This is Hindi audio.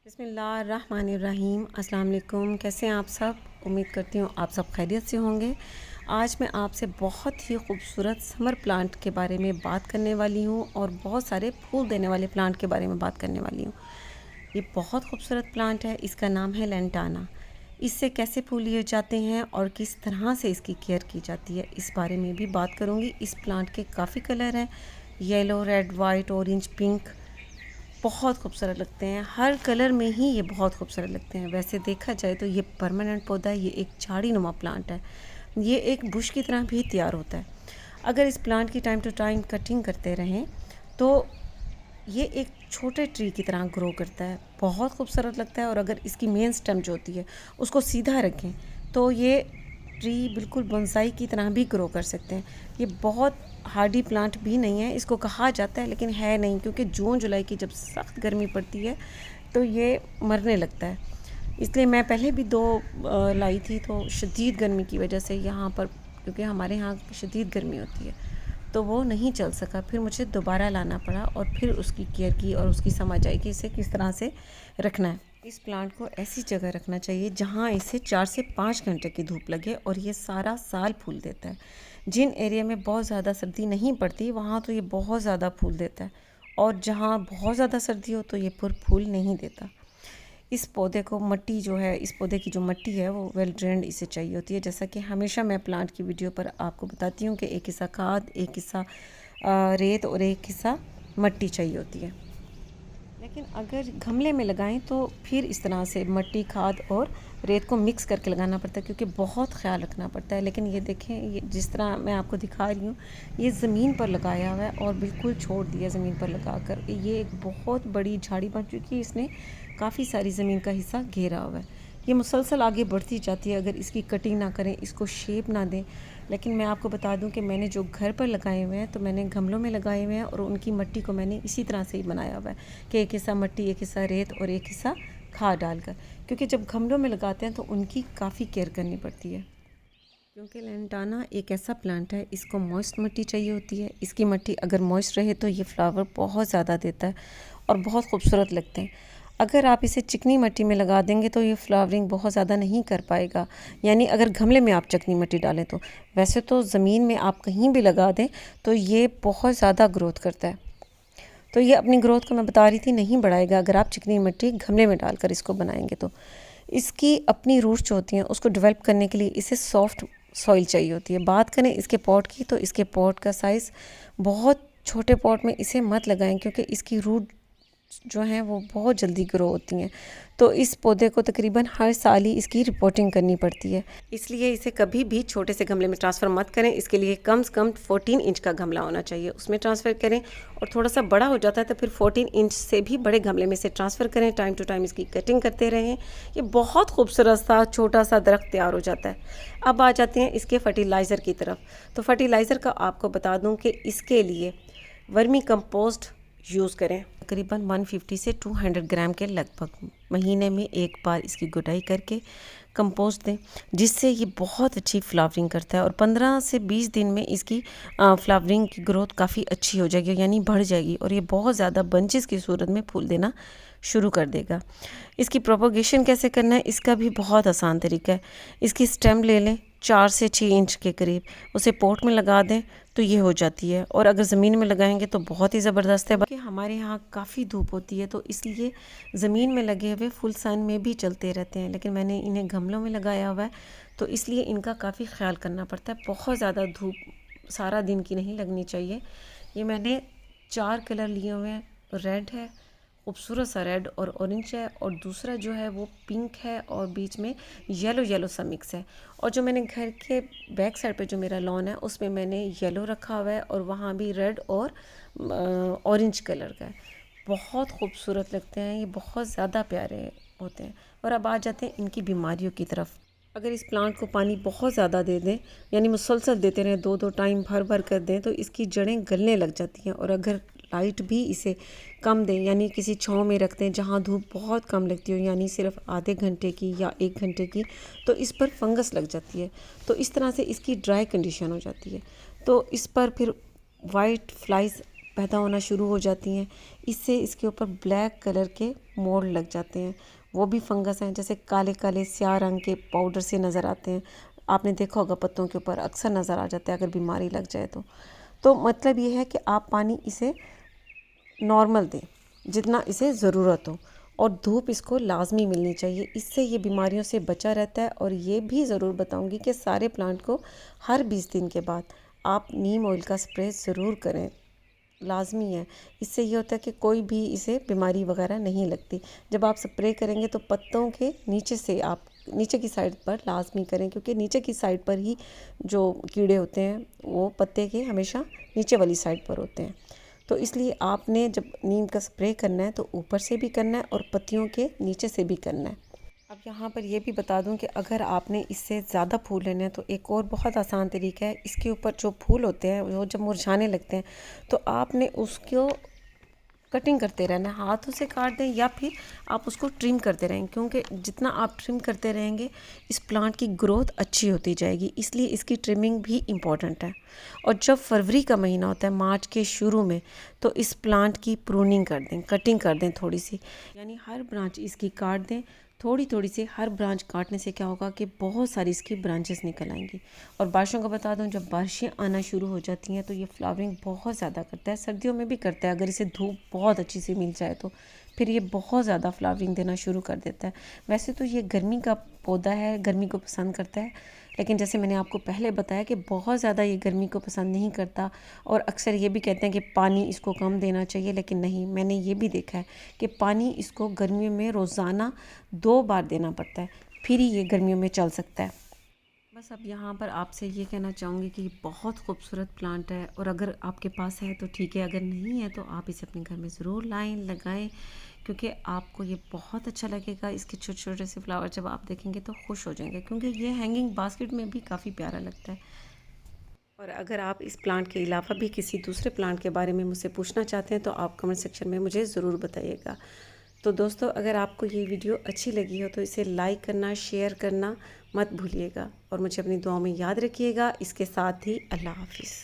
बिस्मिल्लाहिर्रहमानिर्रहीम। अस्सलाम वालेकुम। कैसे हैं आप सब? उम्मीद करती हूँ आप सब खैरियत से होंगे। आज मैं आपसे बहुत ही खूबसूरत समर प्लांट के बारे में बात करने वाली हूँ और बहुत सारे फूल देने वाले प्लांट के बारे में बात करने वाली हूँ। ये बहुत खूबसूरत प्लांट है, इसका नाम है लेंटाना। इससे कैसे फूल लिए जाते हैं और किस तरह से इसकी केयर की जाती है, इस बारे में भी बात करूँगी। इस प्लांट के काफ़ी कलर हैं, yellow, red, white, orange, pink. बहुत खूबसूरत लगते हैं, हर कलर में ही ये बहुत खूबसूरत लगते हैं। वैसे देखा जाए तो ये परमानेंट पौधा है, ये एक झाड़ी नुमा प्लांट है, ये एक बुश की तरह भी तैयार होता है। अगर इस प्लांट की टाइम टू टाइम कटिंग करते रहें तो ये एक छोटे ट्री की तरह ग्रो करता है, बहुत खूबसूरत लगता है। और अगर इसकी मेन स्टेम जो होती है उसको सीधा रखें तो ये ट्री बिल्कुल बोनसाई की तरह भी ग्रो कर सकते हैं। ये बहुत हार्डी प्लांट भी नहीं है, इसको कहा जाता है लेकिन है नहीं, क्योंकि जून जुलाई की जब सख्त गर्मी पड़ती है तो ये मरने लगता है। इसलिए मैं पहले भी दो लाई थी, तो शदीद गर्मी की वजह से यहाँ पर, क्योंकि हमारे यहाँ शदीद गर्मी होती है, तो वो नहीं चल सका। फिर मुझे दोबारा लाना पड़ा और फिर उसकी केयर की और उसकी समझ आई कि इसे किस तरह से रखना है। इस प्लांट को ऐसी जगह रखना चाहिए जहाँ इसे 4 से 5 घंटे की धूप लगे और ये सारा साल फूल देता है। जिन एरिया में बहुत ज़्यादा सर्दी नहीं पड़ती वहाँ तो ये बहुत ज़्यादा फूल देता है, और जहाँ बहुत ज़्यादा सर्दी हो तो ये फूल नहीं देता। इस पौधे को मट्टी जो है, इस पौधे की जो मट्टी है वो वेल ड्रेन्ड इसे चाहिए होती है। जैसा कि हमेशा मैं प्लांट की वीडियो पर आपको बताती हूँ कि एक हिस्सा खाद, एक हिस्सा रेत और एक हिस्सा मट्टी चाहिए होती है। लेकिन अगर गमले में लगाएं तो फिर इस तरह से मट्टी, खाद और रेत को मिक्स करके लगाना पड़ता है, क्योंकि बहुत ख्याल रखना पड़ता है। लेकिन ये देखें, ये जिस तरह मैं आपको दिखा रही हूँ, ये ज़मीन पर लगाया हुआ है और बिल्कुल छोड़ दिया ज़मीन पर लगा कर। ये एक बहुत बड़ी झाड़ी बन चुकी है, इसने काफ़ी सारी ज़मीन का हिस्सा घेरा हुआ है। ये मुसलसल आगे बढ़ती जाती है अगर इसकी कटिंग ना करें, इसको शेप ना दें। लेकिन मैं आपको बता दूं कि मैंने जो घर पर लगाए हुए हैं तो मैंने गमलों में लगाए हुए हैं, और उनकी मट्टी को मैंने इसी तरह से ही बनाया हुआ है कि एक हिस्सा मट्टी, एक हिस्सा रेत और एक हिस्सा खाद डालकर। क्योंकि जब गमलों में लगाते हैं तो उनकी काफ़ी केयर करनी पड़ती है, क्योंकि लेंटाना एक ऐसा प्लांट है, इसको मॉइस्ट मिट्टी चाहिए होती है। इसकी मिट्टी अगर मॉइस्ट रहे तो ये फ्लावर बहुत ज़्यादा देता है और बहुत खूबसूरत लगते हैं। अगर आप इसे चिकनी मिट्टी में लगा देंगे तो ये फ्लावरिंग बहुत ज़्यादा नहीं कर पाएगा, यानी अगर गमले में आप चिकनी मिट्टी डालें तो। वैसे तो ज़मीन में आप कहीं भी लगा दें तो ये बहुत ज़्यादा ग्रोथ करता है। तो ये अपनी ग्रोथ को मैं बता रही थी नहीं बढ़ाएगा अगर आप चिकनी मिट्टी गमले में डालकर इसको बनाएंगे तो। इसकी अपनी रूट्स जो होती हैं उसको डेवलप करने के लिए इसे सॉफ्ट सॉइल चाहिए होती है। बात करें इसके पॉट की तो इसके पॉट का साइज़, बहुत छोटे पॉट में इसे मत लगाएं, क्योंकि इसकी रूट जो हैं वो बहुत जल्दी ग्रो होती हैं। तो इस पौधे को तकरीबन हर साल ही इसकी रिपोर्टिंग करनी पड़ती है, इसलिए इसे कभी भी छोटे से गमले में ट्रांसफ़र मत करें। इसके लिए कम से कम 14 इंच का गमला होना चाहिए, उसमें ट्रांसफ़र करें। और थोड़ा सा बड़ा हो जाता है तो फिर 14 इंच से भी बड़े गमले में से ट्रांसफ़र करें। टाइम टू टाइम इसकी कटिंग करते रहें। ये बहुत खूबसूरत सा छोटा सा दरख्त तैयार हो जाता है। अब आ जाते हैं इसके फर्टिलाइज़र की तरफ। तो फर्टिलाइज़र का आपको बता दूँ कि इसके लिए वर्मी कंपोस्ट यूज़ करें, तकरीबन 150 से 200 ग्राम के लगभग। महीने में एक बार इसकी गुडाई करके कंपोस्ट दें, जिससे ये बहुत अच्छी फ्लावरिंग करता है। और 15 से 20 दिन में इसकी फ्लावरिंग की ग्रोथ काफ़ी अच्छी हो जाएगी, यानी बढ़ जाएगी, और ये बहुत ज़्यादा बंचेस की सूरत में फूल देना शुरू कर देगा। इसकी प्रोपोगेशन कैसे करना है, इसका भी बहुत आसान तरीका है। इसकी स्टेम ले लें 4 से 6 इंच के करीब, उसे पॉट में लगा दें तो ये हो जाती है। और अगर ज़मीन में लगाएंगे तो बहुत ही ज़बरदस्त है, क्योंकि हमारे यहाँ काफ़ी धूप होती है तो इसलिए ज़मीन में लगे हुए फुल सन में भी चलते रहते हैं। लेकिन मैंने इन्हें गमलों में लगाया हुआ है तो इसलिए इनका काफ़ी ख्याल करना पड़ता है। बहुत ज़्यादा धूप सारा दिन की नहीं लगनी चाहिए। ये मैंने 4 कलर लिए हुए हैं, रेड है, खूबसूरत सा रेड और ऑरेंज है, और दूसरा जो है वो पिंक है और बीच में येलो येलो सा मिक्स है। और जो मैंने घर के बैक साइड पे जो मेरा लॉन है उसमें मैंने येलो रखा हुआ है और वहाँ भी रेड और ऑरेंज कलर का है। बहुत खूबसूरत लगते हैं ये, बहुत ज़्यादा प्यारे होते हैं। और अब आ जाते हैं इनकी बीमारियों की तरफ। अगर इस प्लांट को पानी बहुत ज़्यादा दे दें, यानी मुसलसल देते रहें, 2-2 टाइम भर भर कर दें, तो इसकी जड़ें गलने लग जाती हैं। और अगर लाइट भी इसे कम दें, यानी किसी छांव में रख दें जहाँ धूप बहुत कम लगती हो, यानी सिर्फ आधे घंटे की या 1 घंटे की, तो इस पर फंगस लग जाती है। तो इस तरह से इसकी ड्राई कंडीशन हो जाती है। तो इस पर फिर वाइट फ्लाइज पैदा होना शुरू हो जाती हैं। इससे इसके ऊपर ब्लैक कलर के मोल्ड लग जाते हैं। वो भी फंगस हैं, जैसे काले काले स्याह रंग के पाउडर से नज़र आते हैं। आपने देखा होगा पत्तों के ऊपर अक्सर नज़र आ जाते हैं अगर बीमारी लग जाए तो मतलब ये है कि आप पानी इसे नॉर्मल दें, जितना इसे ज़रूरत हो, और धूप इसको लाजमी मिलनी चाहिए। इससे ये बीमारियों से बचा रहता है। और ये भी ज़रूर बताऊंगी कि सारे प्लांट को हर 20 दिन के बाद आप नीम ऑयल का स्प्रे ज़रूर करें, लाजमी है। इससे ये होता है कि कोई भी इसे बीमारी वगैरह नहीं लगती। जब आप स्प्रे करेंगे तो पत्तों के नीचे से आप नीचे की साइड पर लाजमी करें, क्योंकि नीचे की साइड पर ही जो कीड़े होते हैं वो पत्ते के हमेशा नीचे वाली साइड पर होते हैं। तो इसलिए आपने जब नीम का स्प्रे करना है तो ऊपर से भी करना है और पत्तियों के नीचे से भी करना है। अब यहाँ पर ये भी बता दूं कि अगर आपने इससे ज़्यादा फूल लेने हैं तो एक और बहुत आसान तरीका है। इसके ऊपर जो फूल होते हैं वो जब मुरझाने लगते हैं तो आपने उसको कटिंग करते रहना है, हाथों से काट दें या फिर आप उसको ट्रिम करते रहें, क्योंकि जितना आप ट्रिम करते रहेंगे इस प्लांट की ग्रोथ अच्छी होती जाएगी। इसलिए इसकी ट्रिमिंग भी इम्पॉर्टेंट है। और जब फरवरी का महीना होता है, मार्च के शुरू में, तो इस प्लांट की प्रूनिंग कर दें, कटिंग कर दें थोड़ी सी, यानी हर ब्रांच इसकी काट दें थोड़ी थोड़ी सी। हर ब्रांच काटने से क्या होगा कि बहुत सारी इसकी ब्रांचेस निकल आएंगी। और बारिशों का बता दूं, जब बारिशें आना शुरू हो जाती हैं तो ये फ्लावरिंग बहुत ज़्यादा करता है। सर्दियों में भी करता है, अगर इसे धूप बहुत अच्छी सी मिल जाए तो फिर ये बहुत ज़्यादा फ्लावरिंग देना शुरू कर देता है। वैसे तो ये गर्मी का पौधा है, गर्मी को पसंद करता है, लेकिन जैसे मैंने आपको पहले बताया कि बहुत ज़्यादा ये गर्मी को पसंद नहीं करता। और अक्सर ये भी कहते हैं कि पानी इसको कम देना चाहिए, लेकिन नहीं, मैंने ये भी देखा है कि पानी इसको गर्मियों में रोज़ाना 2 बार देना पड़ता है, फिर ही ये गर्मियों में चल सकता है। बस अब यहाँ पर आपसे ये कहना चाहूँगी कि बहुत खूबसूरत प्लांट है, और अगर आपके पास है तो ठीक है, अगर नहीं है तो आप इसे अपने घर में ज़रूर लाएं, लगाएं, क्योंकि आपको ये बहुत अच्छा लगेगा। इसके छोटे छोटे से फ्लावर जब आप देखेंगे तो खुश हो जाएंगे, क्योंकि ये हैंगिंग बास्केट में भी काफ़ी प्यारा लगता है। और अगर आप इस प्लांट के अलावा भी किसी दूसरे प्लांट के बारे में मुझसे पूछना चाहते हैं तो आप कमेंट सेक्शन में मुझे ज़रूर बताइएगा। तो दोस्तों, अगर आपको ये वीडियो अच्छी लगी हो तो इसे लाइक करना, शेयर करना मत भूलिएगा, और मुझे अपनी दुआओं में याद रखिएगा। इसके साथ ही अल्लाह हाफिज़।